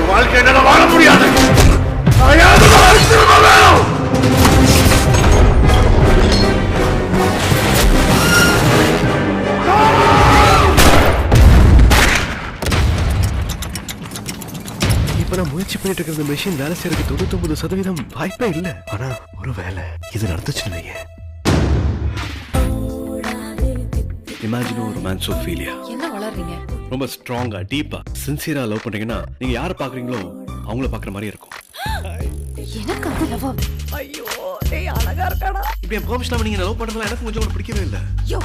வாழ்க்கை என்னால வாழ முடியாது. இப்ப நான் முயற்சி பண்ணிட்டு இருக்கிற மெஷின் வேலை செய்யறதுக்கு 99% வாய்ப்பே இல்லை. ஆனா ஒரு வேலை இது நடந்துச்சுன்னு வைங்க. இமேஜின் ஒரு ரொமான்சோஃபீலியா. என்ன வளர்றீங்க? ரொம்ப ஸ்ட்ராங்கா டீப்பா சின்சியரா லவ் பண்றீங்கன்னா நீங்க யார பாக்குறீங்களோ அவங்கள பாக்குற மாதிரி இருக்கும். எனக்கு அது லவ். ஐயோ டேய் அழகா இருக்காடா. இப்ப என் பெர்மிஷன் நீங்க லவ் பண்றதுல எனக்கு கொஞ்சம் கூட பிடிக்கவே இல்ல. ஐயோ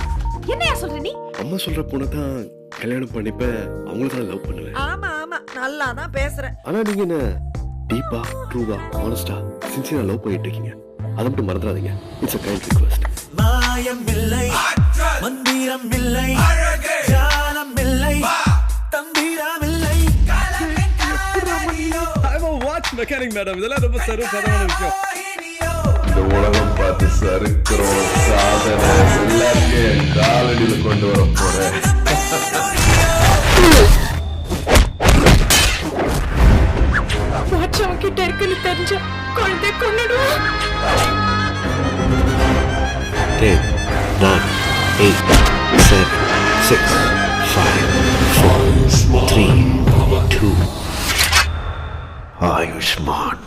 என்னையா சொல்ற நீ? அம்மா சொல்ற பொண்ணை தான் கல்யாணம் பண்ணிப்ப அவங்கள தான் லவ் பண்ணுவேன். ஆமா ஆமா நல்லா தான் பேசுற. ஆனா நீங்க என்ன டீப்பா ட்ரூவா ஆனஸ்டா சின்சியரா லவ் பண்ணிட்டு இருக்கீங்க. அதை மட்டும் மறந்துடாதீங்க. It's a kind request. மாயம் இல்லை மந்திரம் இல்லை ஜாலம் இல்லை தந்திரம் இல்லை. I'm a watch mechanic madam. இதெல்லாம் ரொம்ப சர்வசாதாரண விஷயம். இந்த உலகம் பார்த்து சறுக்கிறோம் சாதனை எல்லாத்தையும் காலடியில் கொண்டு வர போறேன். வாட்ச் அவன் கிட்ட இருக்குன்னு தெரிஞ்ச குழந்தை கொன்னுடுவான். 10, 9, 8, 7, 6, 5, 4, 3, 2. Ayushman.